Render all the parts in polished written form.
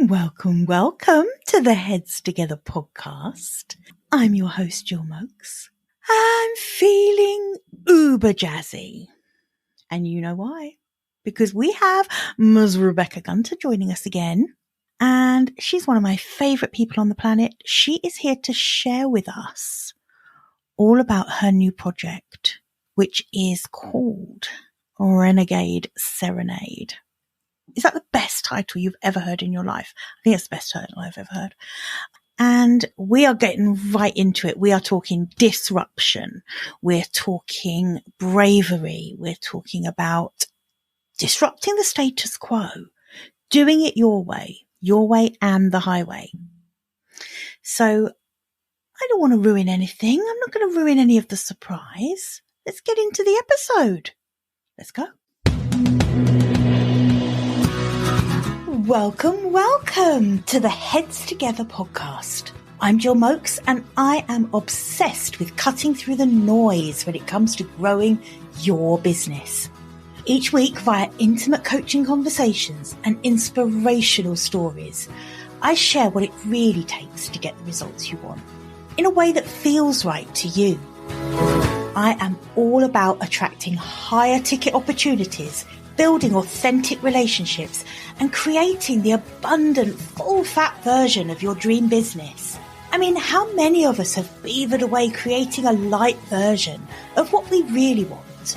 Welcome to the Heads Together podcast. I'm your host, Jill Mokes. I'm feeling uber jazzy. And you know why? Because we have Ms. Rebecca Gunter joining us again. And she's one of my favorite people on the planet. She is here to share with us all about her new project, which is called Renegade Serenade. Is that the best title you've ever heard in your life? I think it's the best title I've ever heard. And we are getting right into it. We are talking disruption. We're talking bravery. We're talking about disrupting the status quo, doing it your way and the highway. So I don't want to ruin anything. I'm not going to ruin any of the surprise. Let's get into the episode. Let's go. Welcome to the Heads Together podcast. I'm Jill Mokes and I am obsessed with cutting through the noise when it comes to growing your business. Each week, via intimate coaching conversations and inspirational stories, I share what it really takes to get the results you want in a way that feels right to you. I am all about attracting higher ticket opportunities, building authentic relationships, and creating the abundant, full-fat version of your dream business. I mean, how many of us have beavered away creating a light version of what we really want?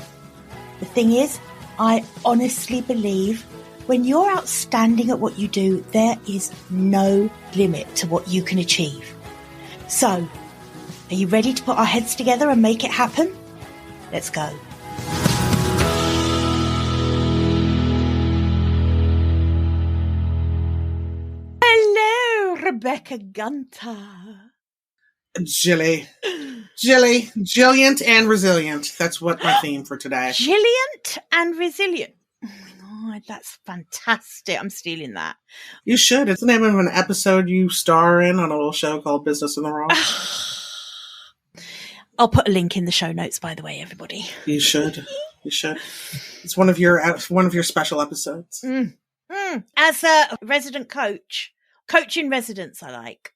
The thing is, I honestly believe when you're outstanding at what you do, there is no limit to what you can achieve. So, are you ready to put our heads together and make it happen? Let's go. Rebecca Gunter. Jilliant and resilient. That's what my theme for today. Jilliant and resilient. Oh my God, that's fantastic. I'm stealing that. You should. It's the name of an episode you star in on a little show called Business in the Raw. I'll put a link in the show notes, by the way, everybody. You should. You should. It's one of your special episodes. As a resident coach in residence, I like.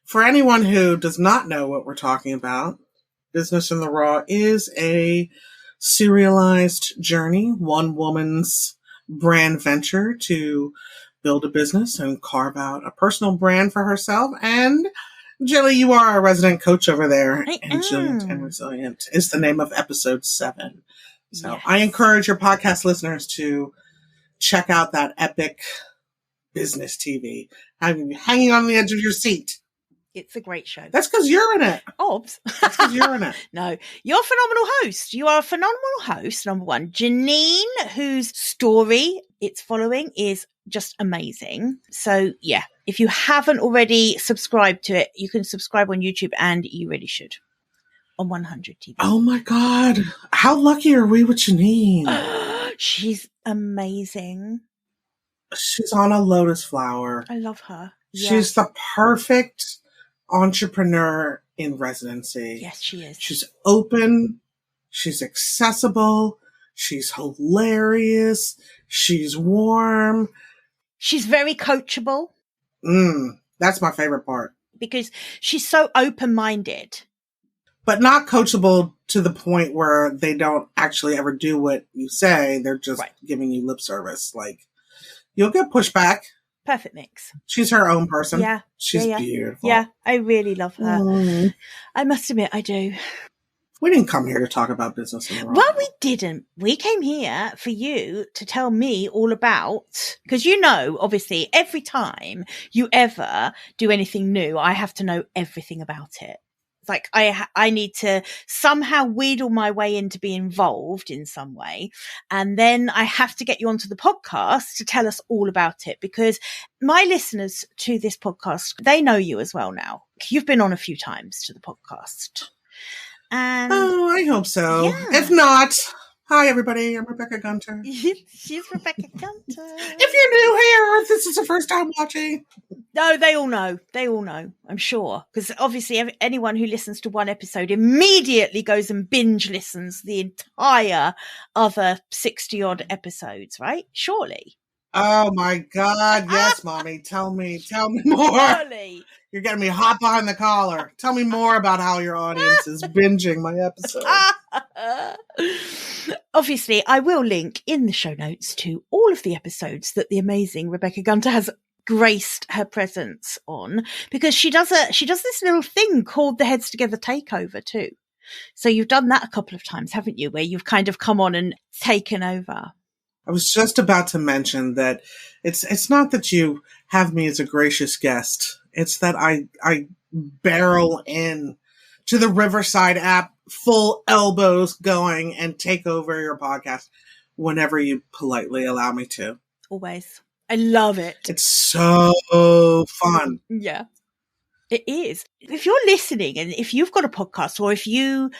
For anyone who does not know what we're talking about, Business in the Raw is a serialized journey, one woman's brand venture to build a business and carve out a personal brand for herself. And Jilly, you are a resident coach over there. And Jilliant and Resilient is the name of episode 7. So yes. I encourage your podcast listeners to check out that epic business TV. I'm hanging on the edge of your seat. It's a great show. That's because you're in it. Obs. That's because you're in it. No, you're a phenomenal host. You are a phenomenal host, number one. Janine, whose story it's following is just amazing. So yeah, if you haven't already subscribed to it, you can subscribe on YouTube and you really should. On 100 TV. Oh my God. How lucky are we with Janine? She's amazing. She's on a lotus flower. I love her. Yes. She's the perfect entrepreneur in residency. Yes, she is. She's open. She's accessible. She's hilarious. She's warm. She's very coachable. That's my favorite part. Because she's so open-minded. But not coachable to the point where they don't actually ever do what you say. They're just giving you lip service. Like, you'll get pushback. Perfect mix. She's her own person. Yeah. She's beautiful. Yeah, I really love her. I must admit, I do. We didn't come here to talk about business in the Raw. Well, we didn't. We came here for you to tell me all about, because you know, obviously, every time you ever do anything new, I have to know everything about it. Like I need to somehow wheedle my way in to be involved in some way. And then I have to get you onto the podcast to tell us all about it, because my listeners to this podcast, they know you as well now. You've been on a few times to the podcast. And I hope so. Yeah. If not, hi everybody, I'm Rebecca Gunter. She's Rebecca Gunter. If you're new here, if this is the first time watching. No, they all know. They all know, I'm sure. Because obviously anyone who listens to one episode immediately goes and binge listens the entire other 60 odd episodes, right? Surely. Oh my God. Yes, mommy. Tell me more. Surely. You're getting me hot behind the collar. Tell me more about how your audience is binging my episode. Obviously, I will link in the show notes to all of the episodes that the amazing Rebecca Gunter has graced her presence on, because she does this little thing called the Heads Together Takeover too. So you've done that a couple of times, haven't you, where you've kind of come on and taken over. I was just about to mention that it's not that you have me as a gracious guest. It's that I barrel in to the Riverside app, full elbows going, and take over your podcast whenever you politely allow me to. Always. I love it. It's so fun. Yeah, it is. If you're listening and if you've got a podcast, or if you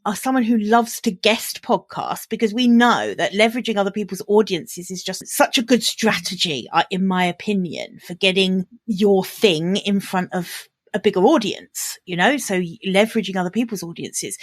are someone who loves to guest podcast, because we know that leveraging other people's audiences is just such a good strategy, in my opinion, for getting your thing in front of a bigger audience, so leveraging other people's audiences.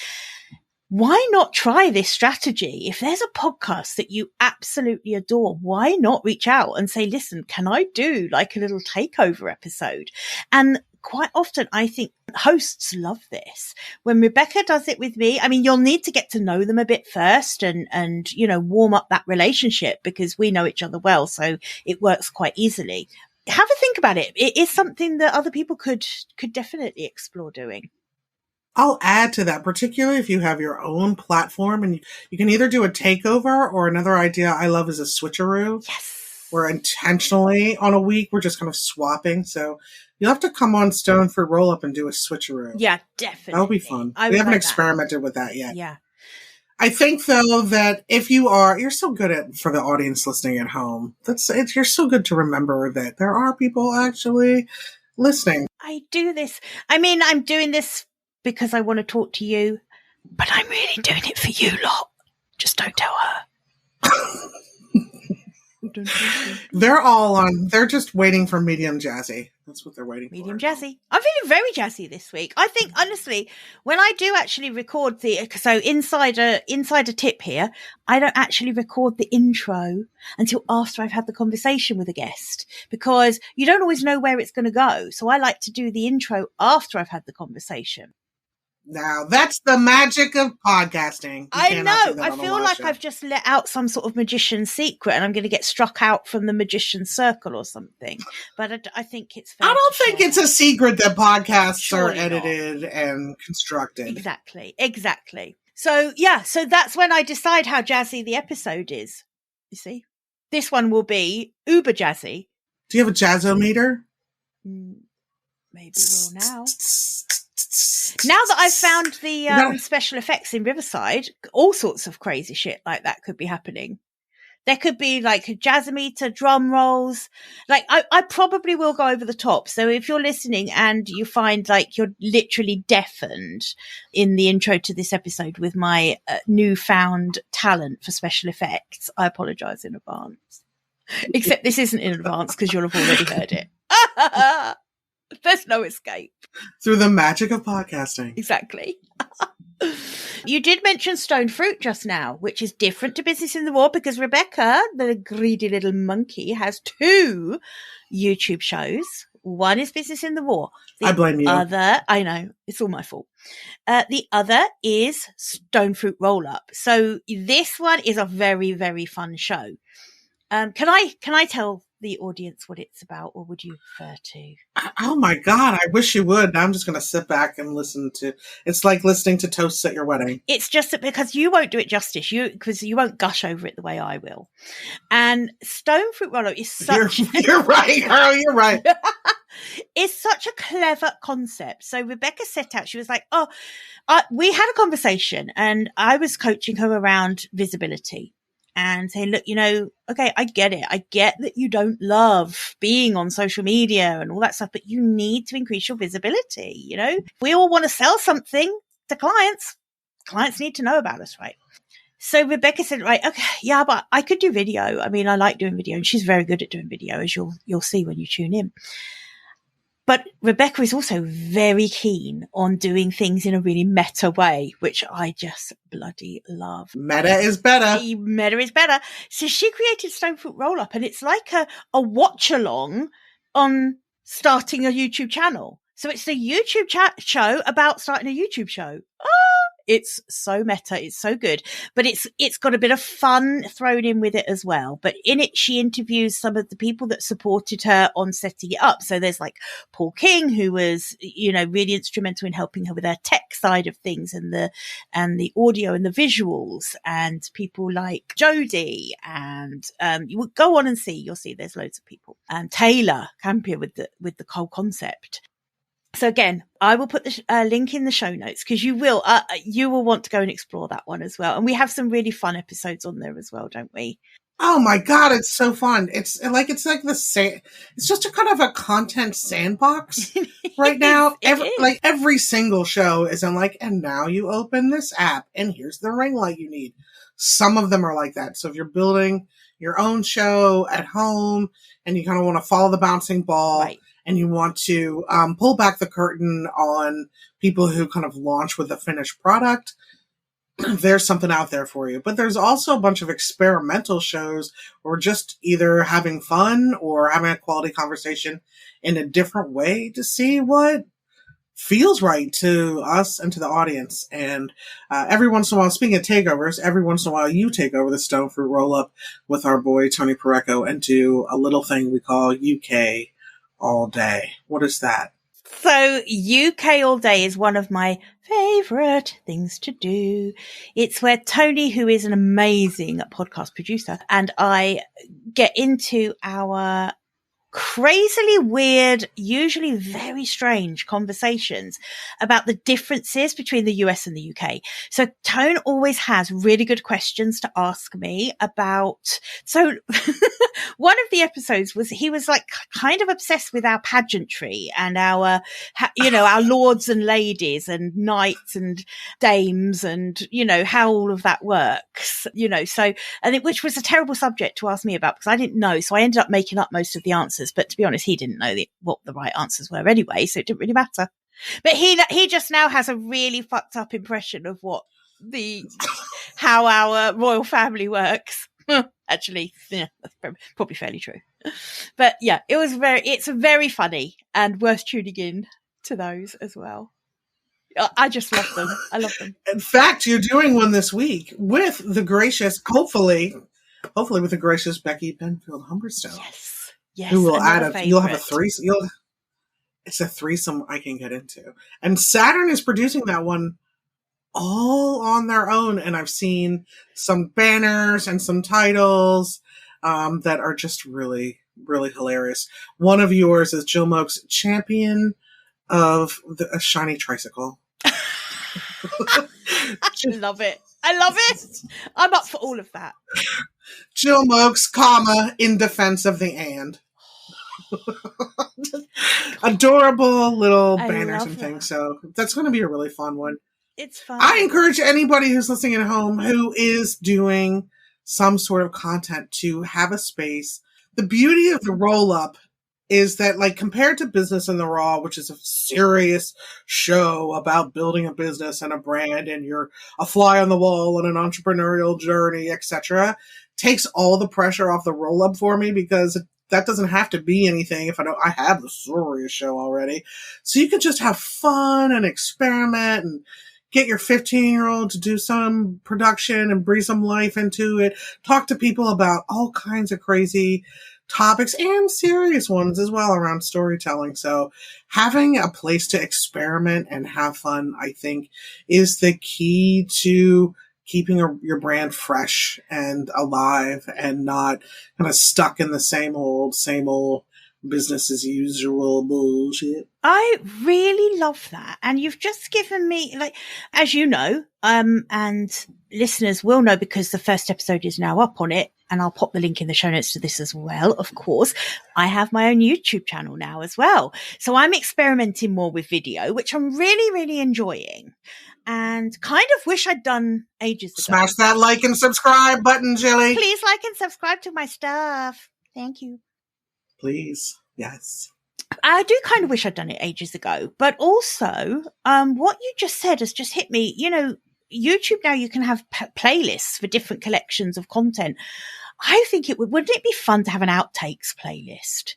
Why not try this strategy? If there's a podcast that you absolutely adore, why not reach out and say, listen, can I do like a little takeover episode? And quite often, I think hosts love this. When Rebecca does it with me, I mean, you'll need to get to know them a bit first and warm up that relationship, because we know each other well. So it works quite easily. Have a think about it. It is something that other people could definitely explore doing. I'll add to that, particularly if you have your own platform, and you can either do a takeover, or another idea I love is a switcheroo. Yes. Where intentionally on a week, we're just kind of swapping. So you'll have to come on Stone Fruit Roll Up and do a switcheroo. Yeah, definitely. That'll be fun. We haven't experimented with that yet. Yeah. I think though that if you're so good at, for the audience listening at home, you're so good to remember that there are people actually listening. I do this. I mean, I'm doing this because I want to talk to you, but I'm really doing it for you lot. Just don't tell her. They're just waiting for medium jazzy. That's what they're waiting for. Medium jazzy. I'm feeling very jazzy this week. I think, honestly, when I do actually record so insider tip here, I don't actually record the intro until after I've had the conversation with a guest, because you don't always know where it's going to go. So I like to do the intro after I've had the conversation. Now, that's the magic of podcasting. I know. I feel like I've just let out some sort of magician's secret, and I'm going to get struck out from the magician's circle or something. But I think it's fair. I don't think it's a secret that podcasts Surely are edited and constructed. Exactly. So, yeah. So that's when I decide how jazzy the episode is. You see? This one will be uber jazzy. Do you have a jazzometer? Maybe we'll now. Now that I've found the special effects in Riverside, all sorts of crazy shit like that could be happening. There could be like a jazzometer, drum rolls. Like I probably will go over the top. So if you're listening and you find like you're literally deafened in the intro to this episode with my newfound talent for special effects, I apologize in advance. Except this isn't in advance because you'll have already heard it. There's no escape. Through the magic of podcasting. Exactly. You did mention Stone Fruit just now, which is different to Business in the War, because Rebecca, the greedy little monkey, has 2 YouTube shows. One is Business in the War. I blame you. I know, it's all my fault. The other is Stone Fruit Roll Up. So this one is a very, very fun show. Can I tell the audience what it's about, or would you prefer to? Oh my God, I wish you would. Now I'm just going to sit back and listen to. It's like listening to toasts at your wedding. It's just that because you won't do it justice, because you won't gush over it the way I will. And Stone Fruit Roll-Up is such. You're right, girl. You're right. It's such a clever concept. So Rebecca set out. She was like, we had a conversation, and I was coaching her around visibility. And saying, look, okay, I get it. I get that you don't love being on social media and all that stuff, but you need to increase your visibility. We all want to sell something to clients. Clients need to know about us, right? So Rebecca said, right, okay, yeah, but I could do video. I mean, I like doing video, and she's very good at doing video, as you'll see when you tune in. But Rebecca is also very keen on doing things in a really meta way, which I just bloody love. Meta is better. Meta is better. So she created Stonefruit Roll Up, and it's like a watch along on starting a YouTube channel. So it's a YouTube show about starting a YouTube show. It's so meta. It's so good, but it's got a bit of fun thrown in with it as well. But in it, she interviews some of the people that supported her on setting it up. So there's like Paul King, who was, really instrumental in helping her with her tech side of things and the audio and the visuals, and people like Jodie, and you would go on and see, you'll see there's loads of people, and Taylor Campion with the whole concept. So again, I will put the link in the show notes, because you will want to go and explore that one as well. And we have some really fun episodes on there as well, don't we? Oh my God, it's so fun. It's like it's just a kind of a content sandbox right now. Every single show is in like, and now you open this app and here's the ring light you need. Some of them are like that. So if you're building your own show at home and you kind of want to follow the bouncing ball, right, and you want to pull back the curtain on people who kind of launch with a finished product, there's something out there for you. But there's also a bunch of experimental shows where we're just either having fun or having a quality conversation in a different way to see what feels right to us and to the audience. And every once in a while, speaking of takeovers, every once in a while you take over the Stonefruit Roll-Up with our boy Tony Parecco and do a little thing we call UK All Day. What is that? So UK All Day is one of my favorite things to do. It's where Tony, who is an amazing podcast producer, and I get into our crazily weird, usually very strange conversations about the differences between the US and the UK. So Tone always has really good questions to ask me about. So one of the episodes was, he was like kind of obsessed with our pageantry and our lords and ladies and knights and dames and, how all of that works, so, which was a terrible subject to ask me about because I didn't know. So I ended up making up most of the answers. But to be honest, he didn't know what the right answers were anyway, so it didn't really matter. But he just now has a really fucked up impression of how our royal family works. Actually, yeah, that's probably fairly true. But yeah, it's very funny and worth tuning in to those as well. I just love them. I love them. In fact, you're doing one this week with the gracious, hopefully with the gracious Becky Benfield Humberstone. Yes. Who will you'll have a threesome. It's a threesome I can get into. And Saturn is producing that one all on their own. And I've seen some banners and some titles that are just really, really hilarious. One of yours is Jill Moak's champion of a shiny tricycle. I love it. I'm up for all of that. Jill Moak's, in defense of the and. Adorable little banners and things. So that's going to be a really fun one. It's fun. I encourage anybody who's listening at home who is doing some sort of content to have a space. The beauty of the roll-up is that, like, compared to Business in the Raw, which is a serious show about building a business and a brand, and you're a fly on the wall on an entrepreneurial journey, etc., takes all the pressure off the roll-up for me, because that doesn't have to be anything if I have the serious show already. So you can just have fun and experiment and get your 15-year-old to do some production and breathe some life into it. Talk to people about all kinds of crazy topics and serious ones as well around storytelling. So having a place to experiment and have fun, I think, is the key to keeping your brand fresh and alive and not kind of stuck in the same old business as usual bullshit. I really love that. And you've just given me, like, as you know, and listeners will know because the first episode is now up on it, and I'll pop the link in the show notes to this as well, of course. I have my own YouTube channel now as well. So I'm experimenting more with video, which I'm really, really enjoying. And kind of wish I'd done ages ago. Smash that like and subscribe button, Jilly. Please like and subscribe to my stuff. Thank you. Please. Yes. I do kind of wish I'd done it ages ago, but also, what you just said has just hit me. You know, YouTube now, you can have playlists for different collections of content. I think wouldn't it be fun to have an outtakes playlist?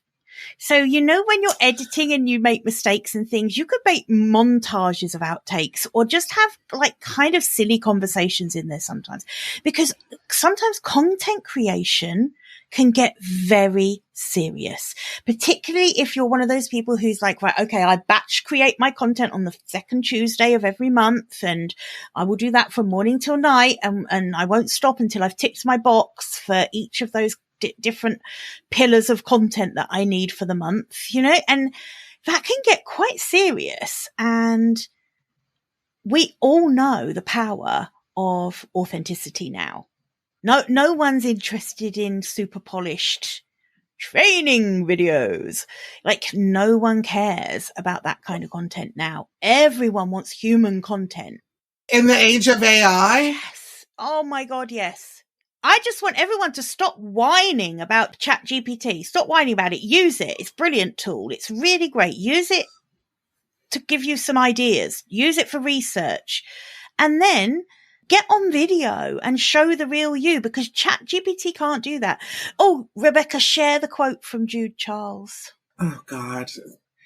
So, you know, when you're editing and you make mistakes and things, you could make montages of outtakes or just have like kind of silly conversations in there sometimes, because sometimes content creation can get very serious, particularly if you're one of those people who's like, right, okay, I batch create my content on the second Tuesday of every month, and I will do that from morning till night, and I won't stop until I've ticked my box for each of those different pillars of content that I need for the month, you know, and that can get quite serious. And we all know the power of authenticity now. No one's interested in super polished training videos. Like, no one cares about that kind of content now. Everyone wants human content. In the age of AI? Yes. Oh my God, yes. I just want everyone to stop whining about ChatGPT. Stop whining about it. Use it. It's a brilliant tool. It's really great. Use it to give you some ideas. Use it for research. And then get on video and show the real you, because ChatGPT can't do that. Oh, Rebecca, share the quote from Jude Charles. Oh, God.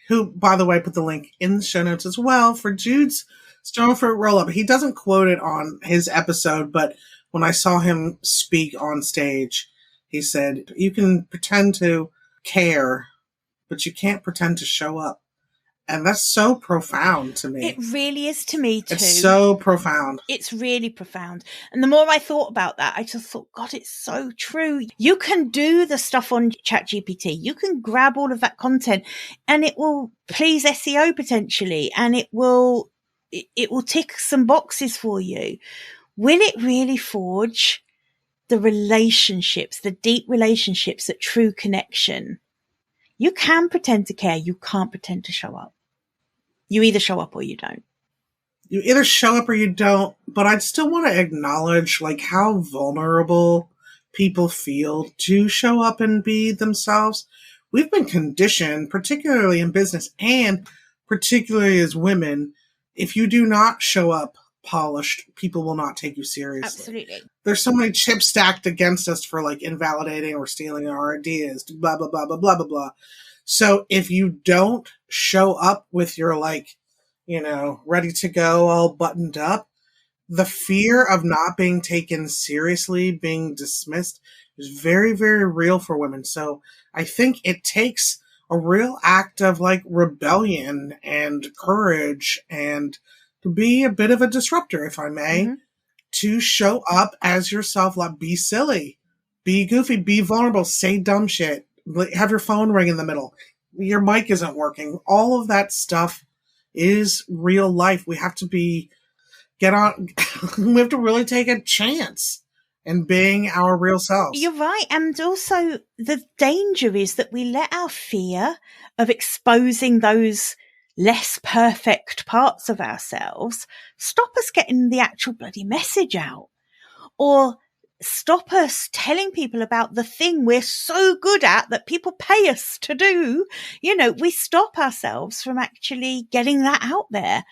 Who, by the way, put the link in the show notes as well for Jude's Stone Fruit Roll-Up. He doesn't quote it on his episode, but when I saw him speak on stage, he said, you can pretend to care, but you can't pretend to show up. And that's so profound to me. It really is to me too. It's so profound. It's really profound. And the more I thought about that, I just thought, God, it's so true. You can do the stuff on ChatGPT. You can grab all of that content and it will please SEO potentially, and it will tick some boxes for you. Will it really forge the relationships, the deep relationships, that true connection? You can pretend to care. You can't pretend to show up. You either show up or you don't. You either show up or you don't, but I'd still want to acknowledge like how vulnerable people feel to show up and be themselves. We've been conditioned, particularly in business and particularly as women, if you do not show up polished, people will not take you seriously. Absolutely. There's so many chips stacked against us for like invalidating or stealing our ideas, blah, blah, blah, blah, blah, blah, blah. So if you don't show up with your like, you know, ready to go, all buttoned up, the fear of not being taken seriously, being dismissed, is very, very real for women. So I think it takes a real act of like rebellion and courage and to be a bit of a disruptor, if I may, to show up as yourself. Like, be silly, be goofy, be vulnerable, say dumb shit, have your phone ring in the middle, your mic isn't working. All of that stuff is real life. We have to we have to really take a chance in being our real selves. You're right. And also the danger is that we let our fear of exposing those less perfect parts of ourselves stop us getting the actual bloody message out, or stop us telling people about the thing we're so good at that people pay us to do. You know, we stop ourselves from actually getting that out there.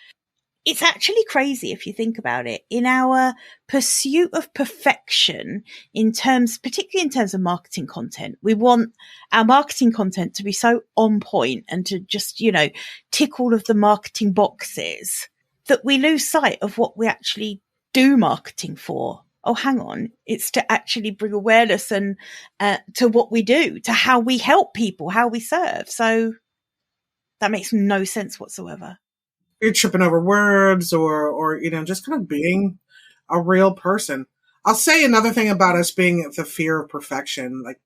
It's actually crazy if you think about it. In our pursuit of perfection, particularly in terms of marketing content, we want our marketing content to be so on point and to just, you know, tick all of the marketing boxes that we lose sight of what we actually do marketing for. Oh, hang on. It's to actually bring awareness and to what we do, to how we help people, how we serve. So that makes no sense whatsoever. You're tripping over words or, you know, just kind of being a real person. I'll say another thing about us being the fear of perfection. Like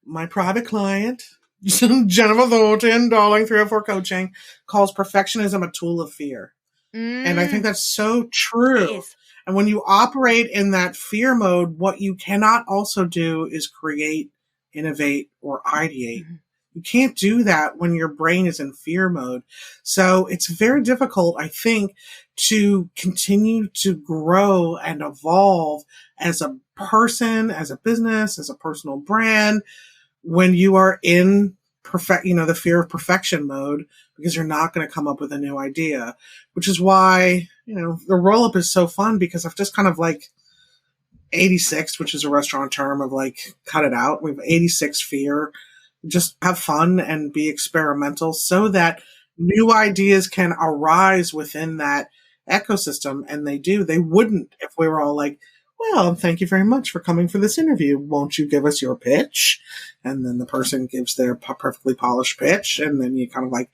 my private client, Jennifer Thornton, Darling 304 Coaching, calls perfectionism a tool of fear. And I think that's so true. It is. And when you operate in that fear mode, what you cannot also do is create, innovate, or ideate. You can't do that when your brain is in fear mode. So it's very difficult, I think, to continue to grow and evolve as a person, as a business, as a personal brand, when you are in the fear of perfection mode, because you're not going to come up with a new idea, which is why, the roll up is so fun, because I've just kind of 86, which is a restaurant term of cut it out. We have 86 fear. Just have fun and be experimental so that new ideas can arise within that ecosystem. And they do. They wouldn't if we were all well, thank you very much for coming for this interview. Won't you give us your pitch? And then the person gives their perfectly polished pitch, and then you kind of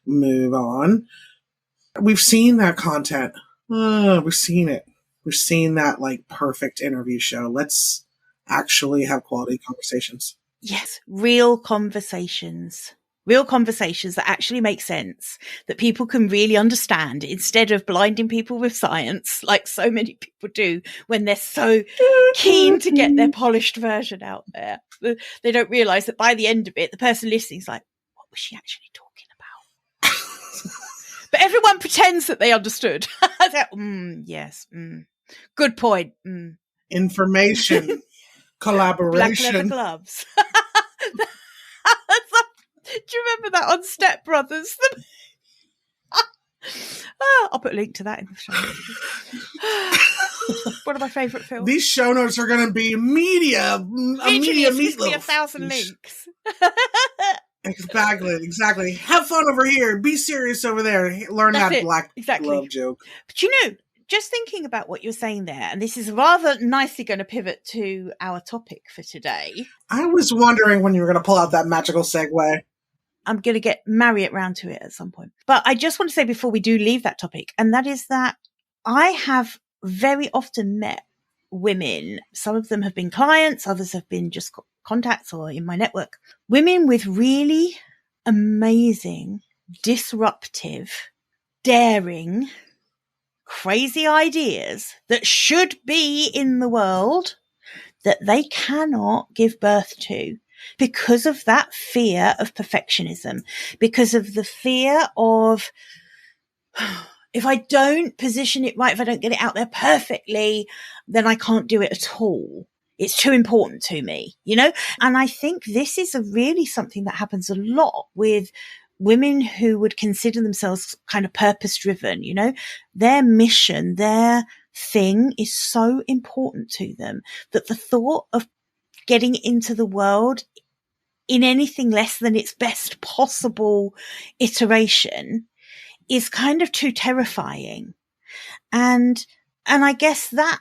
move on. We've seen that content. We've seen it. We've seen that perfect interview show. Let's actually have quality conversations. Yes, real conversations that actually make sense, that people can really understand, instead of blinding people with science like so many people do when they're so keen to get their polished version out there. They don't realize that by the end of it, the person listening is like, what was she actually talking about? But everyone pretends that they understood. Yes. Good point. Information. Collaboration. Black leather gloves. Do you remember that on Step Brothers? I'll put a link to that in the show notes. One of my favourite films. These show notes are going to be media meatloaf. 1,000 links. Exactly. Have fun over here. Be serious over there. Learn that black glove joke. But just thinking about what you're saying there, and this is rather nicely going to pivot to our topic for today. I was wondering when you were going to pull out that magical segue. I'm going to marry it round to it at some point. But I just want to say before we do leave that topic, and that is that I have very often met women. Some of them have been clients, others have been just contacts or in my network. Women with really amazing, disruptive, daring, crazy ideas that should be in the world that they cannot give birth to because of that fear of perfectionism, because of the fear of, if I don't position it right, if I don't get it out there perfectly, then I can't do it at all. It's too important to me, And I think this is really something that happens a lot with women who would consider themselves kind of purpose driven, their mission, their thing is so important to them that the thought of getting into the world in anything less than its best possible iteration is kind of too terrifying. And I guess that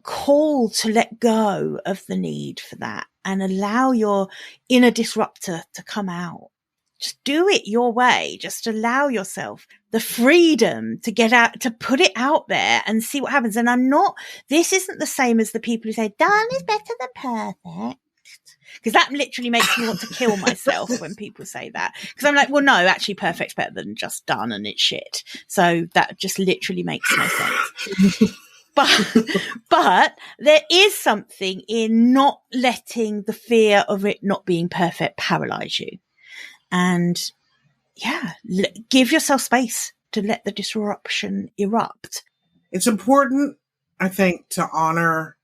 call to let go of the need for that and allow your inner disruptor to come out. Just do it your way. Just allow yourself the freedom to get out, to put it out there and see what happens. And this isn't the same as the people who say, done is better than perfect. Because that literally makes me want to kill myself when people say that. Because I'm like, well, no, actually perfect's better than just done and it's shit. So that just literally makes no sense. But there is something in not letting the fear of it not being perfect paralyze you. And give yourself space to let the disruption erupt. It's important, I think, to honor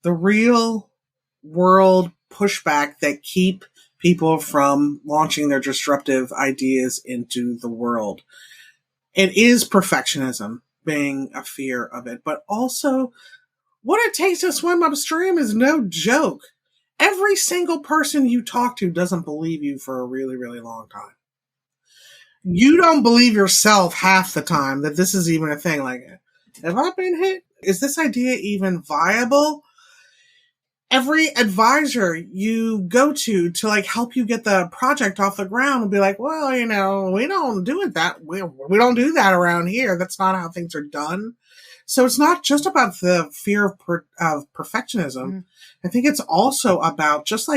the real world pushback that keep people from launching their disruptive ideas into the world. It is perfectionism being a fear of it, but also what it takes to swim upstream is no joke. Every single person you talk to doesn't believe you for a really, really long time. You don't believe yourself half the time that this is even a thing. Have I been hit? Is this idea even viable? Every advisor you go to help you get the project off the ground will be like, well, we don't do it that way. We don't do that around here. That's not how things are done. So it's not just about the fear of perfectionism. Mm-hmm. I think it's also about just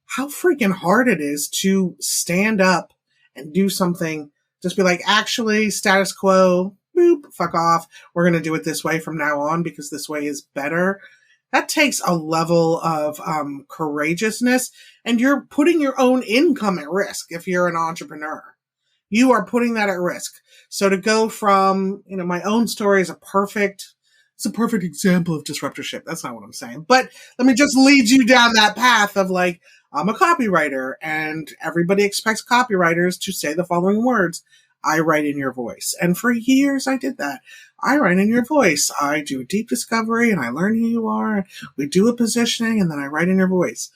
how freaking hard it is to stand up and do something. Just be like, actually, status quo, boop, fuck off. We're going to do it this way from now on because this way is better. That takes a level of courageousness, and you're putting your own income at risk if you're an entrepreneur. You are putting that at risk. So to go from, my own story is a perfect example of disruptorship. That's not what I'm saying. But let me just lead you down that path of I'm a copywriter, and everybody expects copywriters to say the following words. I write in your voice. And for years I did that. I write in your voice. I do a deep discovery and I learn who you are. We do a positioning and then I write in your voice.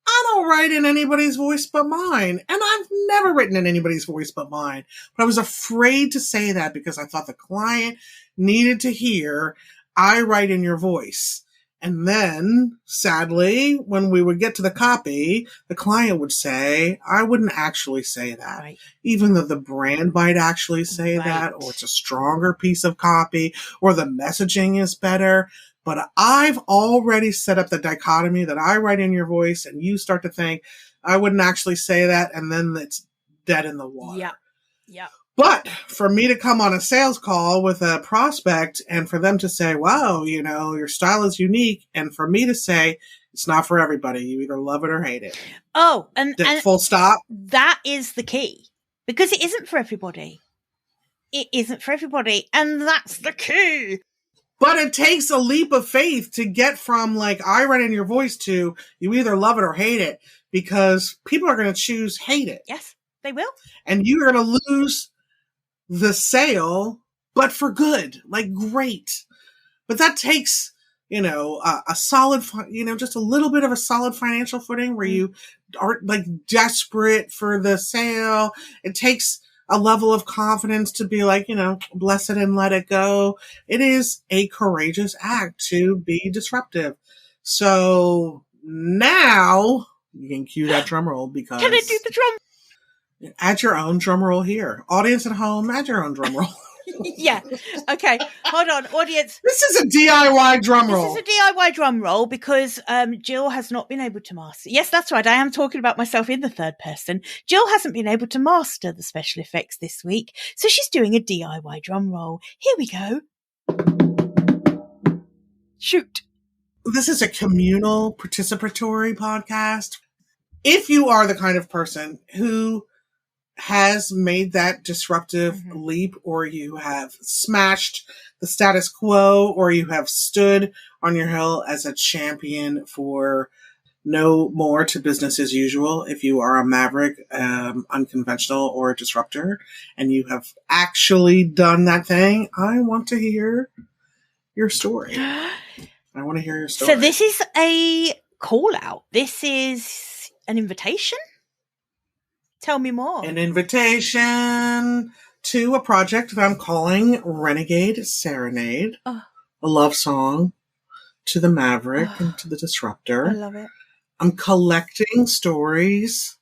I don't write in anybody's voice but mine. And I've never written in anybody's voice but mine. But I was afraid to say that because I thought the client needed to hear, I write in your voice. And then, sadly, when we would get to the copy, the client would say, I wouldn't actually say that. Right. Even though the brand might actually say that, or it's a stronger piece of copy, or the messaging is better. But I've already set up the dichotomy that I write in your voice and you start to think, I wouldn't actually say that, and then it's dead in the water. Yeah. Yeah. But for me to come on a sales call with a prospect and for them to say, wow, your style is unique. And for me to say, it's not for everybody. You either love it or hate it. Oh, and full stop. That is the key, because it isn't for everybody. It isn't for everybody. And that's the key. But it takes a leap of faith to get from I write in your voice to you either love it or hate it, because people are going to choose hate it. Yes, they will. And you're going to lose the sale, but for good, great. But that takes, a solid, just a little bit of a solid financial footing where you aren't desperate for the sale. It takes a level of confidence to be bless it and let it go. It is a courageous act to be disruptive. So now you can cue that drum roll, because can I do the drum? Add your own drum roll here. Audience at home, add your own drum roll. Yeah. Okay. Hold on, audience. This is a DIY drum roll. This is a DIY drum roll because Jill has not been able to master. Yes, that's right. I am talking about myself in the third person. Jill hasn't been able to master the special effects this week, so she's doing a DIY drum roll. Here we go. Shoot. This is a communal participatory podcast. If you are the kind of person who has made that disruptive leap, or you have smashed the status quo, or you have stood on your hill as a champion for no more to business as usual, if you are a maverick, unconventional, or a disruptor, and you have actually done that thing, I want to hear your story. I want to hear your story. So this is a call out. This is an invitation. Tell me more. An invitation to a project that I'm calling Renegade Serenade. Oh. A love song to the maverick and to the disruptor. I love it. I'm collecting stories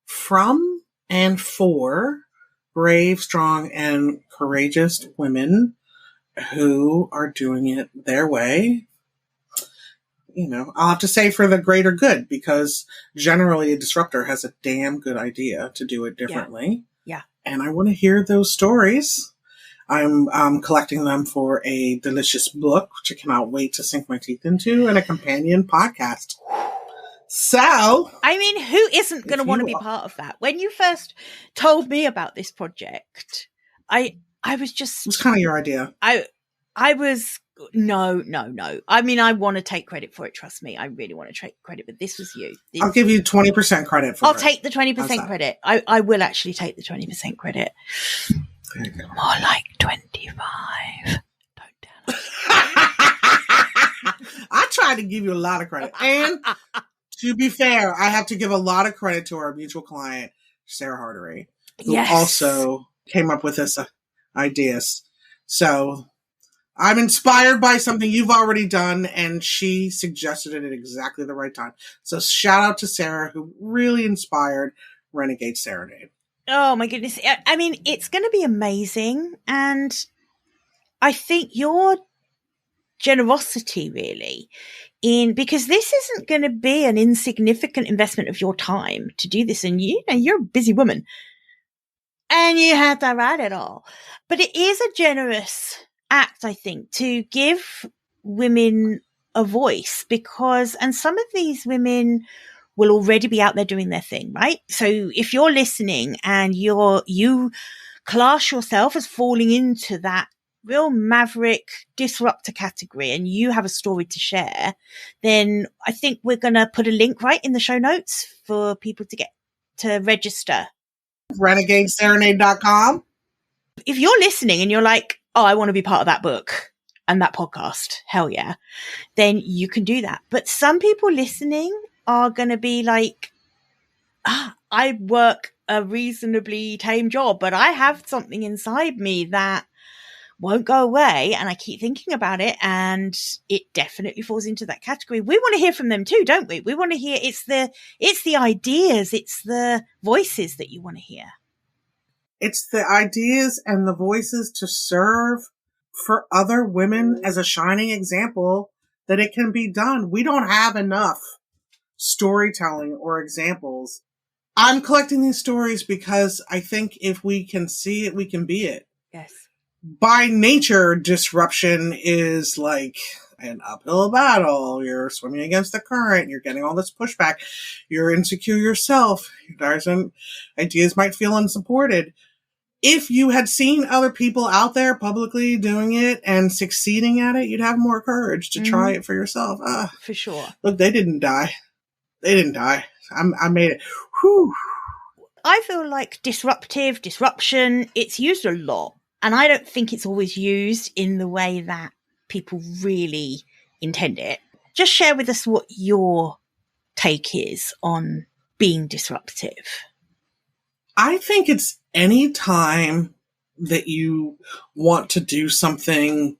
from and for brave, strong, and courageous women who are doing it their way. I'll have to say for the greater good, because generally a disruptor has a damn good idea to do it differently. Yeah. And I want to hear those stories. I'm collecting them for a delicious book, which I cannot wait to sink my teeth into, and a companion podcast. So, I mean, who isn't going to want to be part of that? When you first told me about this project, I was just... It was kind of your idea. I was... No. I mean, I want to take credit for it. Trust me. I really want to take credit, but this was you. I'll give you 20% credit for it. I'll take the 20% credit. I will actually take the 20% credit. There you go. More like 25. Don't tell us. I tried to give you a lot of credit. And to be fair, I have to give a lot of credit to our mutual client, Sarah Hardery, who also came up with this ideas. So I'm inspired by something you've already done, and she suggested it at exactly the right time. So shout out to Sarah, who really inspired Renegade Serenade. Oh my goodness. I mean, it's going to be amazing. And I think your generosity really because this isn't going to be an insignificant investment of your time to do this. And you're a busy woman and you have to write it all, but it is a generous act, I think, to give women a voice and some of these women will already be out there doing their thing, right? So if you're listening and you class yourself as falling into that real maverick disruptor category and you have a story to share, then I think we're going to put a link right in the show notes for people to get to register. RenegadeSerenade.com. If you're listening and you're like, oh, I want to be part of that book and that podcast, hell yeah, then you can do that. But some people listening are going to be like, I work a reasonably tame job, but I have something inside me that won't go away. And I keep thinking about it and it definitely falls into that category. We want to hear from them too, don't we? We want to hear it's the ideas, it's the voices that you want to hear. It's the ideas and the voices to serve for other women as a shining example that it can be done. We don't have enough storytelling or examples. I'm collecting these stories because I think if we can see it, we can be it. Yes. By nature, disruption is like an uphill battle. You're swimming against the current. You're getting all this pushback. You're insecure yourself. Your ideas might feel unsupported. If you had seen other people out there publicly doing it and succeeding at it, you'd have more courage to try it for yourself. For sure. Look, they didn't die. I made it. Whew. I feel like disruption, it's used a lot. And I don't think it's always used in the way that people really intend it. Just share with us what your take is on being disruptive. I think it's any time that you want to do something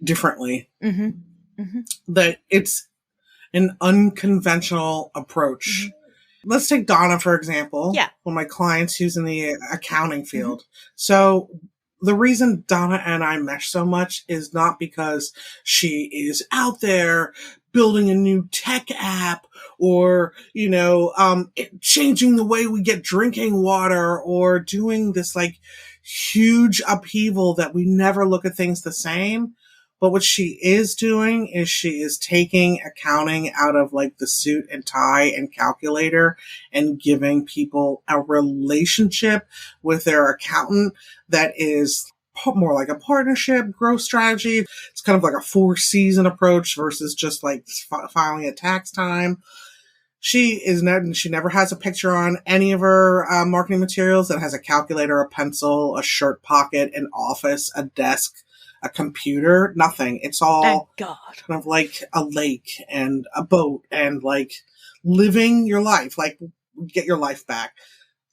differently, that it's an unconventional approach. Let's take Donna, for example. Yeah. One of my clients who's in the accounting field. So the reason Donna and I mesh so much is not because she is out there building a new tech app or, changing the way we get drinking water or doing this like huge upheaval that we never look at things the same. But what she is doing is she is taking accounting out of like the suit and tie and calculator and giving people a relationship with their accountant that is more like a partnership growth strategy. It's kind of like a 4-season approach versus just like filing at tax time. She never has a picture on any of her marketing materials that has a calculator, a pencil, a shirt pocket, an office, a desk, a computer, nothing. It's all kind of like a lake and a boat and like living your life, like get your life back.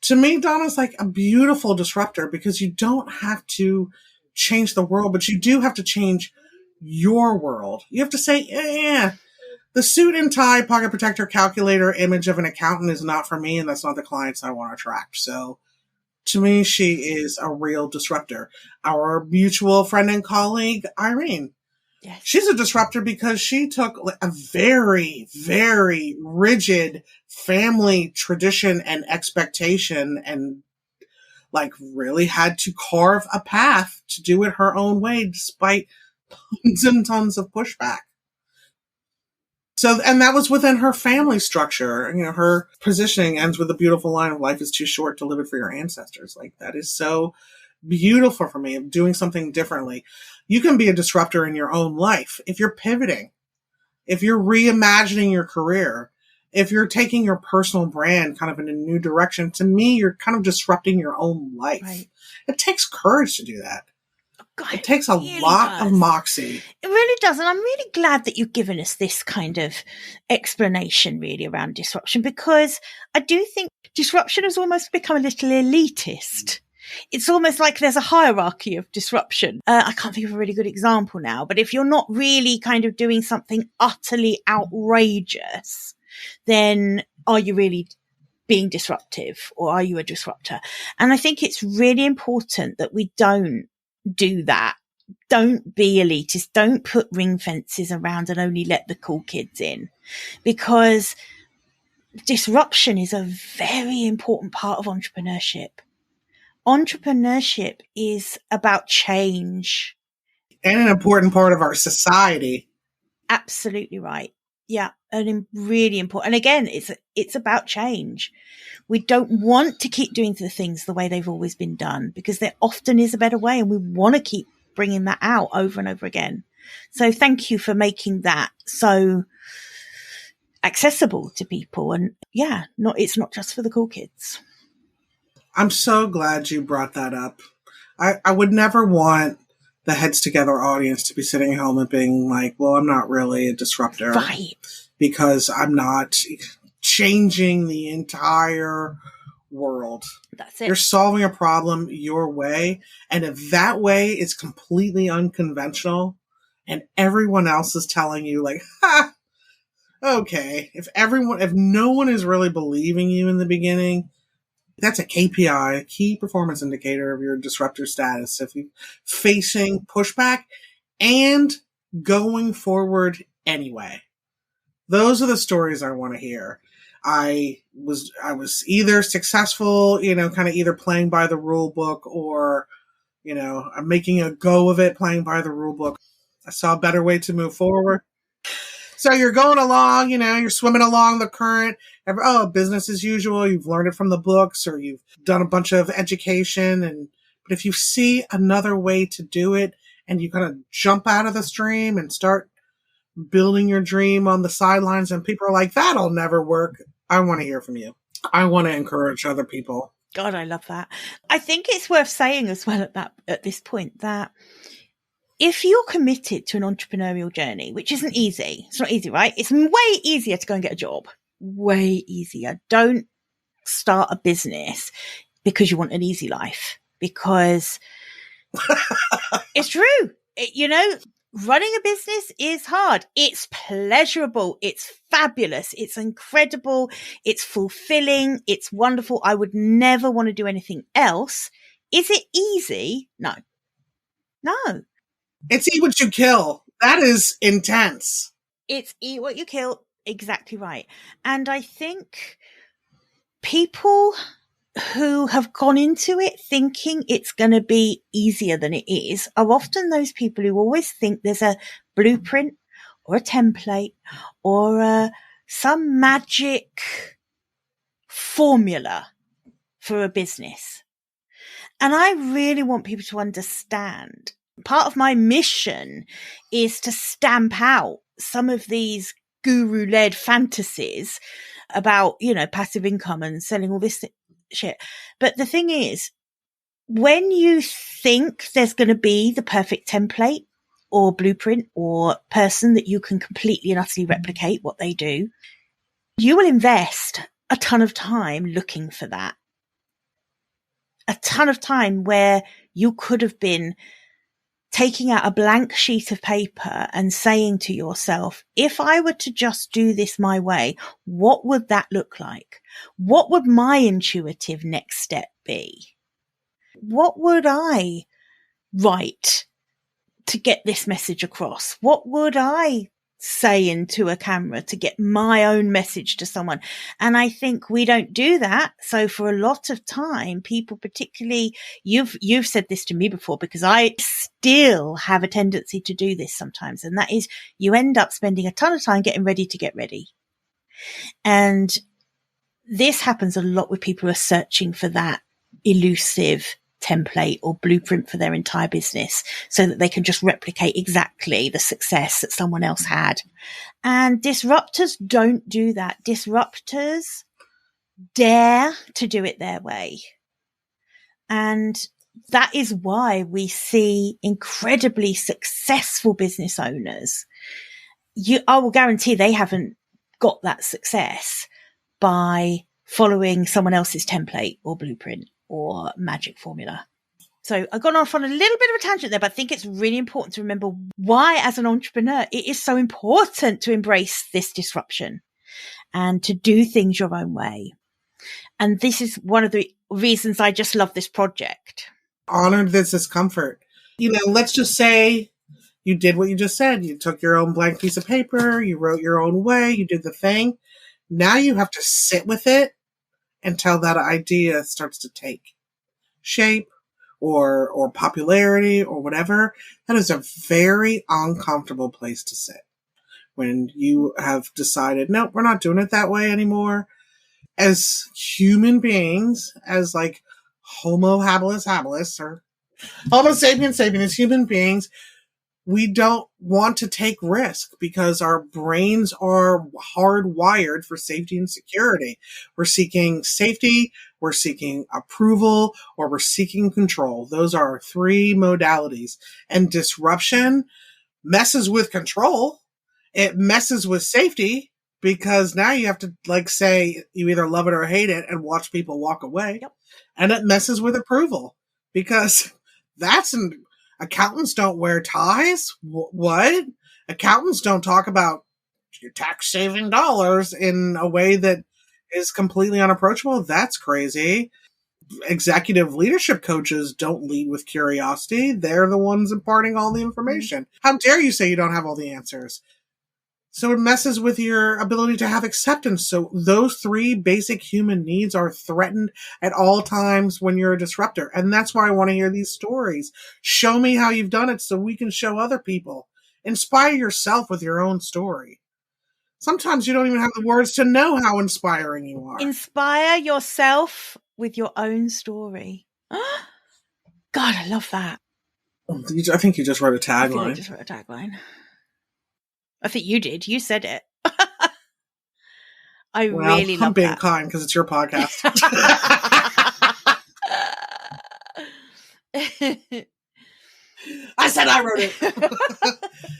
To me, Donna's like a beautiful disruptor because you don't have to change the world, but you do have to change your world. You have to say, the suit and tie, pocket protector, calculator image of an accountant is not for me, and that's not the clients I want to attract. So to me, she is a real disruptor. Our mutual friend and colleague, Irene. Yes. She's a disruptor because she took a very, very rigid family tradition and expectation and like really had to carve a path to do it her own way despite tons and tons of pushback. So, and that was within her family structure. Her positioning ends with a beautiful line of life is too short to live it for your ancestors. Like that is so beautiful for me of doing something differently. You can be a disruptor in your own life. If you're pivoting, if you're reimagining your career, if you're taking your personal brand kind of in a new direction, to me, you're kind of disrupting your own life. Right. It takes courage to do that. God, it takes a lot of moxie. It really does. And I'm really glad that you've given us this kind of explanation really around disruption, because I do think disruption has almost become a little elitist. It's almost like there's a hierarchy of disruption. I can't think of a really good example now, but if you're not really kind of doing something utterly outrageous, then are you really being disruptive or are you a disruptor? And I think it's really important that we don't do that. Don't be elitist. Don't put ring fences around and only let the cool kids in, because disruption is a very important part of entrepreneurship. Entrepreneurship is about change. And an important part of our society. Absolutely right. Yeah. And really important. And again, it's about change. We don't want to keep doing the things the way they've always been done, because there often is a better way, and we want to keep bringing that out over and over again. So thank you for making that so accessible to people. And yeah, it's not just for the cool kids. I'm so glad you brought that up. I would never want the Heads Together audience to be sitting at home and being like, well, I'm not really a disruptor. Right. Because I'm not changing the entire world. That's it. You're solving a problem your way. And if that way is completely unconventional and everyone else is telling you like, ha, okay. If no one is really believing you in the beginning, that's a KPI, a key performance indicator of your disruptor status. If you're facing pushback and going forward anyway. Those are the stories I want to hear. I was either successful, kind of either playing by the rule book or, I'm making a go of it playing by the rule book. I saw a better way to move forward. So you're going along, you're swimming along the current. Business as usual. You've learned it from the books or you've done a bunch of education. But if you see another way to do it and you kind of jump out of the stream and start building your dream on the sidelines and people are like, that'll never work. I want to hear from you. I want to encourage other people. God, I love that. I think it's worth saying as well at this point that if you're committed to an entrepreneurial journey, which isn't easy, it's not easy, right? It's way easier to go and get a job. Way easier. Don't start a business because you want an easy life, because it's true. Running a business is hard. It's pleasurable. It's fabulous. It's incredible. It's fulfilling. It's wonderful. I would never want to do anything else. Is it easy? No. It's eat what you kill. That is intense. It's eat what you kill. Exactly right. And I think people who have gone into it thinking it's going to be easier than it is are often those people who always think there's a blueprint or a template or some magic formula for a business. And I really want people to understand part of my mission is to stamp out some of these guru-led fantasies about, passive income and selling all this shit. But the thing is, when you think there's going to be the perfect template or blueprint or person that you can completely and utterly replicate what they do, you will invest a ton of time looking for that. A ton of time where you could have been taking out a blank sheet of paper and saying to yourself, if I were to just do this my way, what would that look like? What would my intuitive next step be? What would I write to get this message across? What would I say into a camera to get my own message to someone? And I think we don't do that. So for a lot of time, people, particularly, you've said this to me before, because I still have a tendency to do this sometimes. And that is, you end up spending a ton of time getting ready to get ready. And this happens a lot with people who are searching for that elusive template or blueprint for their entire business so that they can just replicate exactly the success that someone else had. And disruptors don't do that. Disruptors dare to do it their way. And that is why we see incredibly successful business owners. I will guarantee they haven't got that success by following someone else's template or blueprint or magic formula. So I've gone off on a little bit of a tangent there, but I think it's really important to remember why, as an entrepreneur, it is so important to embrace this disruption and to do things your own way. And this is one of the reasons I just love this project. Honored this discomfort. Let's just say you did what you just said. You took your own blank piece of paper, you wrote your own way, you did the thing. Now you have to sit with it until that idea starts to take shape or popularity or whatever. That is a very uncomfortable place to sit when you have decided, no, we're not doing it that way anymore. As human beings, as like Homo habilis habilis, or Homo sapiens sapiens, as human beings, we don't want to take risk because our brains are hardwired for safety and security. We're seeking safety, we're seeking approval, or we're seeking control. Those are our three modalities. And disruption messes with control. It messes with safety because now you have to say you either love it or hate it and watch people walk away. Yep. And it messes with approval because accountants don't wear ties. What? Accountants don't talk about your tax saving dollars in a way that is completely unapproachable. That's crazy. Executive leadership coaches don't lead with curiosity. They're the ones imparting all the information. How dare you say you don't have all the answers? So it messes with your ability to have acceptance. So those three basic human needs are threatened at all times when you're a disruptor. And that's why I want to hear these stories. Show me how you've done it so we can show other people. Inspire yourself with your own story. Sometimes you don't even have the words to know how inspiring you are. Inspire yourself with your own story. God, I love that. I think you just wrote a tagline. I just wrote a tagline. I think you did. You said it. I really love that. I'm being kind because it's your podcast. I said I wrote it.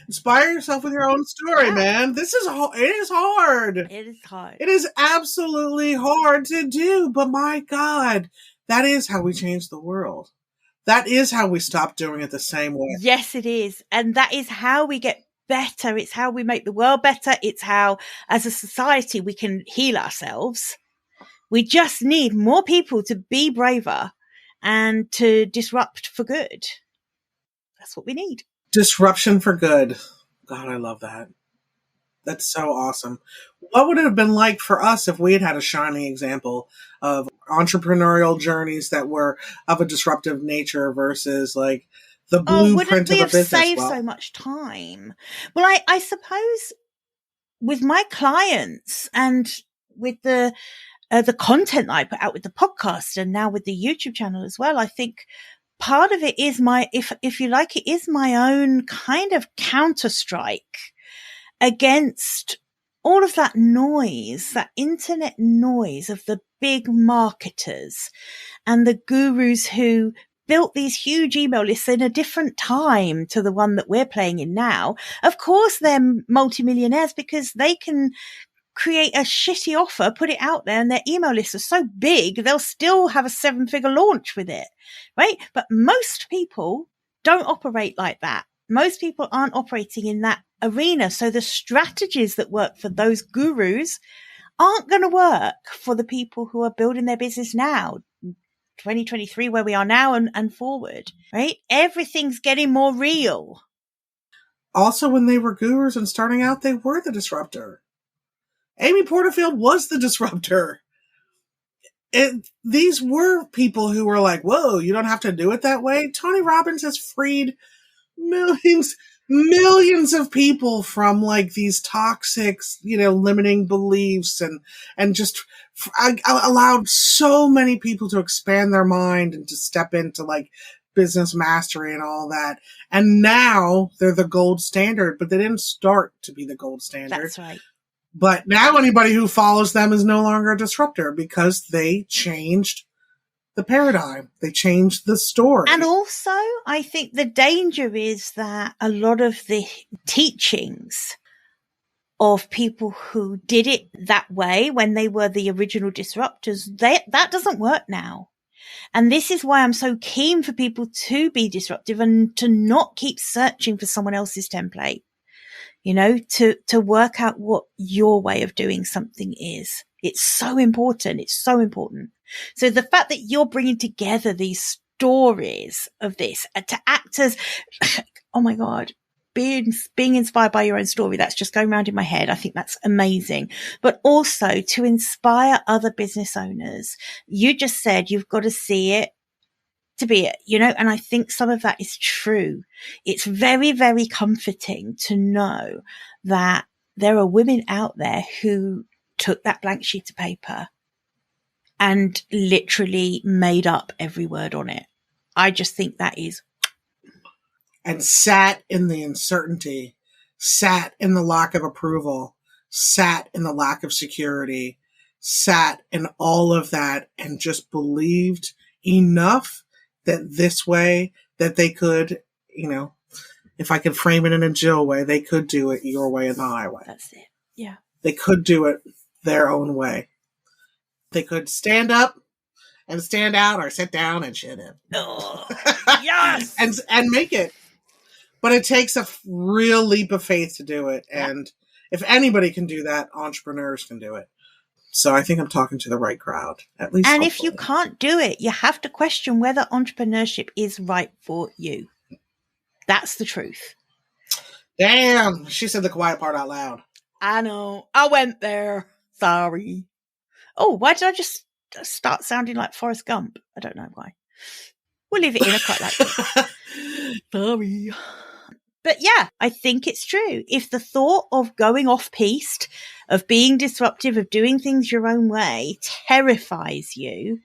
Inspire yourself with your own story, man. It is hard. It is hard. It is absolutely hard to do, but my God, that is how we change the world. That is how we stop doing it the same way. Yes, it is. And that is how we get better. It's how we make the world better. It's how, as a society, we can heal ourselves. We just need more people to be braver and to disrupt for good. That's what we need. Disruption for good. God, I love that. That's so awesome. What would it have been like for us if we had had a shining example of entrepreneurial journeys that were of a disruptive nature versus like the blueprint of a business? Wouldn't we have saved so much time? Well, I suppose with my clients and with the content that I put out with the podcast and now with the YouTube channel as well, I think part of it is if you like, it is my own kind of counter-strike against all of that noise, that internet noise of the big marketers and the gurus who built these huge email lists in a different time to the one that we're playing in now. Of course, they're multimillionaires because they can create a shitty offer, put it out there, and their email lists are so big, they'll still have a 7-figure launch with it, right? But most people don't operate like that. Most people aren't operating in that arena. So the strategies that work for those gurus aren't going to work for the people who are building their business now, 2023, where we are now and forward, right? Everything's getting more real. Also, when they were gurus and starting out, they were the disruptor. Amy Porterfield was the disruptor. These were people who were like, whoa, you don't have to do it that way. Tony Robbins has freed millions of people from like these toxic, limiting beliefs and just allowed so many people to expand their mind and to step into like business mastery and all that. And now they're the gold standard, but they didn't start to be the gold standard. That's right. But now anybody who follows them is no longer a disruptor because they changed the paradigm. They changed the story. And also, I think the danger is that a lot of the teachings of people who did it that way when they were the original disruptors, that doesn't work now. And this is why I'm so keen for people to be disruptive and to not keep searching for someone else's template. To work out what your way of doing something is. It's so important. It's so important. So the fact that you're bringing together these stories of this to act as, oh my God, being inspired by your own story, that's just going around in my head. I think that's amazing. But also to inspire other business owners. You just said you've got to see it to be it, and I think some of that is true. It's very, very comforting to know that there are women out there who took that blank sheet of paper and literally made up every word on it. I just think that is. And sat in the uncertainty, sat in the lack of approval, sat in the lack of security, sat in all of that, and just believed enough that this way that they could, if I could frame it in a Jill way, they could do it your way and the highway. That's it. Yeah. They could do it their own way. They could stand up and stand out, or sit down and shit in. Oh, yes! and make it. But it takes a real leap of faith to do it. Yeah. And if anybody can do that, entrepreneurs can do it. So I think I'm talking to the right crowd, at least. And hopefully. If you can't do it, you have to question whether entrepreneurship is right for you. That's the truth. Damn, she said the quiet part out loud. I know. I went there. Sorry. Oh, why did I just start sounding like Forrest Gump? I don't know why. We'll leave it in. I quite like it. Sorry. But yeah, I think it's true. If the thought of going off-piste, of being disruptive, of doing things your own way terrifies you,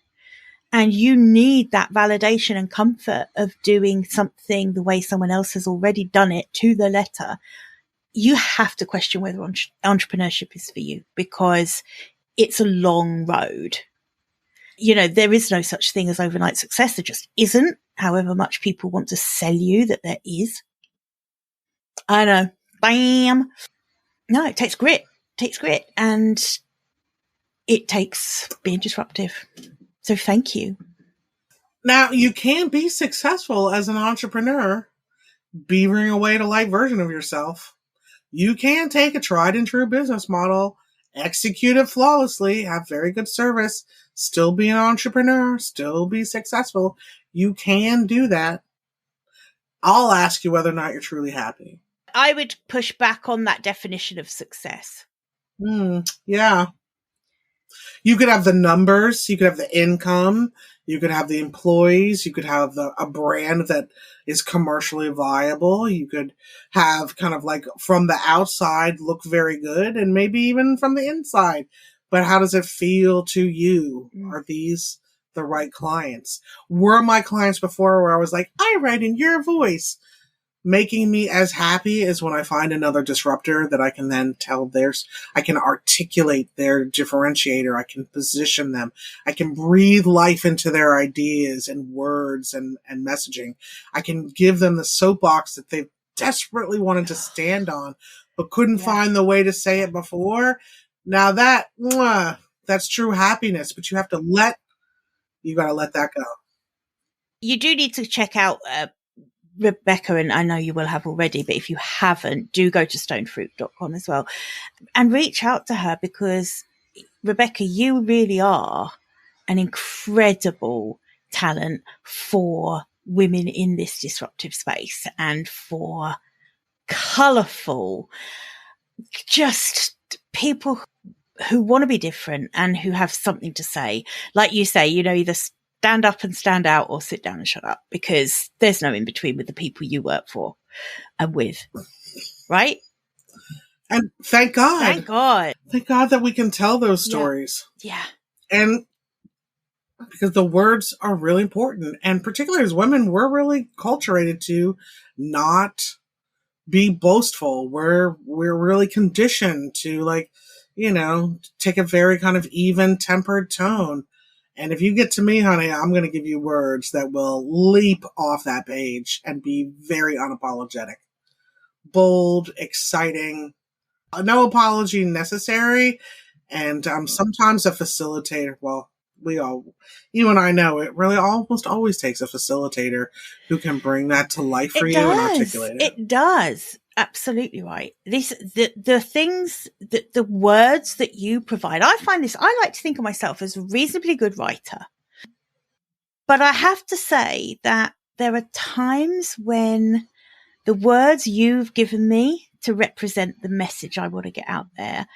and you need that validation and comfort of doing something the way someone else has already done it to the letter, you have to question whether entrepreneurship is for you, because it's a long road. There is no such thing as overnight success. There just isn't, however much people want to sell you that there is. I know. Bam. No, it takes grit. And it takes being disruptive. So thank you. Now, you can be successful as an entrepreneur, beavering away to light version of yourself. You can take a tried and true business model, execute it flawlessly, have very good service, still be an entrepreneur, still be successful. You can do that. I'll ask you whether or not you're truly happy. I would push back on that definition of success. Yeah. You could have the numbers, you could have the income, you could have the employees, you could have a brand that is commercially viable. You could have kind of like from the outside look very good, and maybe even from the inside. But how does it feel to you? Are these the right clients? Were my clients before where I was like, I write in your voice, making me as happy as when I find another disruptor that I can then tell I can articulate their differentiator. I can position them. I can breathe life into their ideas and words and messaging. I can give them the soapbox that they've desperately wanted to stand on, but couldn't find the way to say it before. Now that's true happiness, but you gotta let that go. You do need to check out, Rebecca, and I know you will have already, but if you haven't, do go to stonefruit.com as well and reach out to her, because Rebecca, you really are an incredible talent for women in this disruptive space and for colourful, just people who want to be different and who have something to say. Like you say, either stand up and stand out or sit down and shut up, because there's no in between with the people you work for and with, right? And thank God. Thank God that we can tell those stories. Yeah. And because the words are really important. And particularly as women, we're really culturated to not be boastful. We're really conditioned to take a very kind of even tempered tone. And if you get to me, honey, I'm going to give you words that will leap off that page and be very unapologetic. Bold, exciting, no apology necessary. And sometimes a facilitator, well, you and I know it really almost always takes a facilitator who can bring that to life for you and articulate it. It does. Absolutely right. The things that the words that you provide, I like to think of myself as a reasonably good writer, but I have to say that there are times when the words you've given me to represent the message I want to get out there,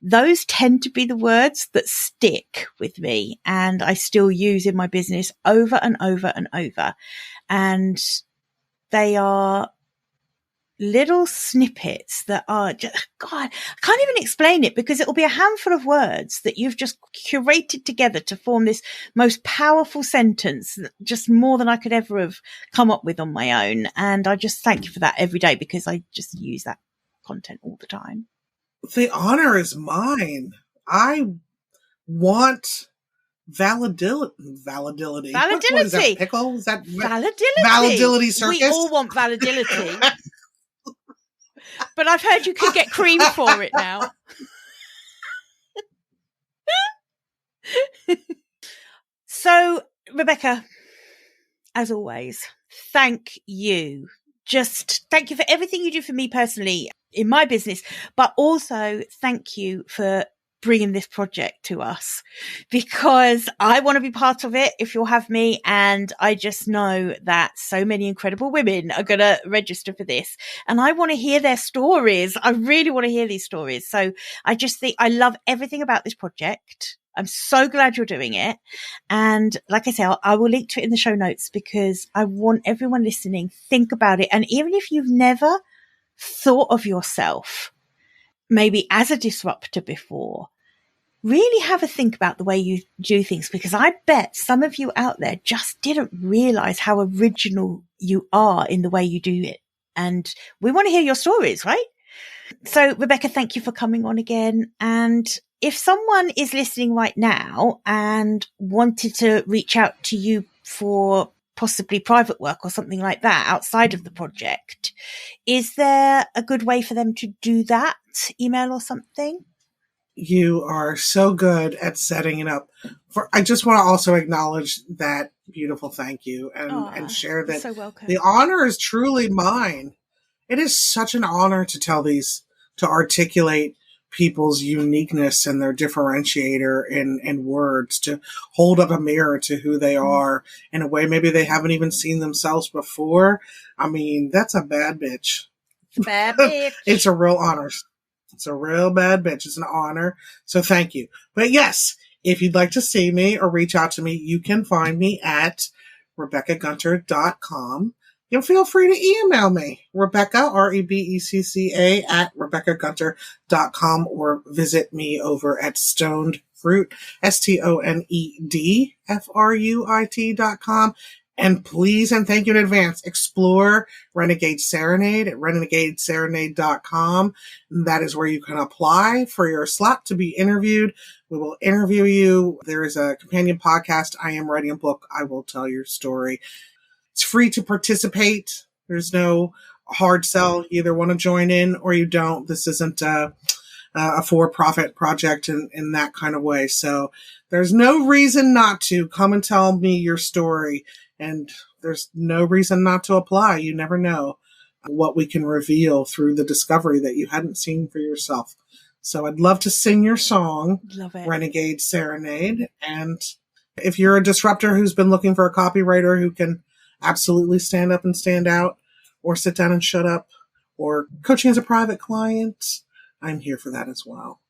those tend to be the words that stick with me and I still use in my business over and over and over. And they are little snippets that are just, God, I can't even explain it, because it will be a handful of words that you've just curated together to form this most powerful sentence, just more than I could ever have come up with on my own. And I just thank you for that every day, because I just use that content all the time. The honor is mine. I want validility. What is that, pickle? Is that validility circus? We all want validility. But I've heard you can get cream for it now. So, Rebecca, as always, thank you. Just thank you for everything you do for me personally in my business, but also thank you for bringing this project to us, because I want to be part of it if you'll have me. And I just know that so many incredible women are going to register for this, and I want to hear their stories. I really want to hear these stories. So I just think I love everything about this project. I'm so glad you're doing it. And like I say, I will link to it in the show notes, because I want everyone listening, think about it. And even if you've never thought of yourself maybe as a disruptor before, really have a think about the way you do things, because I bet some of you out there just didn't realize how original you are in the way you do it. And we want to hear your stories, right? So, Rebecca, thank you for coming on again. And if someone is listening right now and wanted to reach out to you for possibly private work or something like that outside of the project, is there a good way for them to do that? Email or something? You are so good at setting it up. I just want to also acknowledge that beautiful thank you and share that so welcome. The honor is truly mine. It is such an honor to articulate people's uniqueness and their differentiator in words, to hold up a mirror to who they are in a way maybe they haven't even seen themselves before. I mean, that's a bad bitch. Bad bitch. It's a real honor. It's a real bad bitch. It's an honor. So thank you. But yes, if you'd like to see me or reach out to me, you can find me at RebeccaGunter.com. You feel free to email me, Rebecca, REBECCA @RebeccaGunter.com, or visit me over at stonedfruit, STONEDFRUIT.com. And please, and thank you in advance, explore Renegade Serenade at renegadeserenade.com. That is where you can apply for your slot to be interviewed. We will interview you. There is a companion podcast. I am writing a book. I will tell your story. It's free to participate. There's no hard sell. You either want to join in or you don't. This isn't a for-profit project in that kind of way. So there's no reason not to come and tell me your story. And there's no reason not to apply. You never know what we can reveal through the discovery that you hadn't seen for yourself. So I'd love to sing your song, Love it. Renegade Serenade. And if you're a disruptor who's been looking for a copywriter who can absolutely stand up and stand out, or sit down and shut up, or coaching as a private client, I'm here for that as well.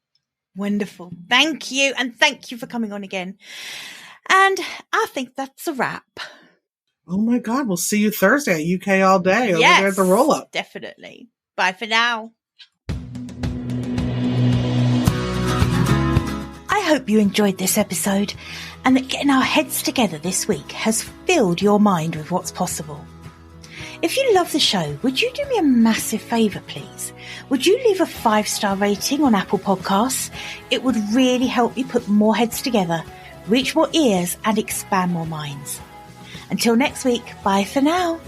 Wonderful. Thank you. And thank you for coming on again. And I think that's a wrap. Oh my God. We'll see you Thursday at UK All Day over there at the Roll Up. Definitely. Bye for now. I hope you enjoyed this episode, and that getting our heads together this week has filled your mind with what's possible. If you love the show, would you do me a massive favour, please? Would you leave a 5-star rating on Apple Podcasts? It would really help me put more heads together, reach more ears, and expand more minds. Until next week, bye for now.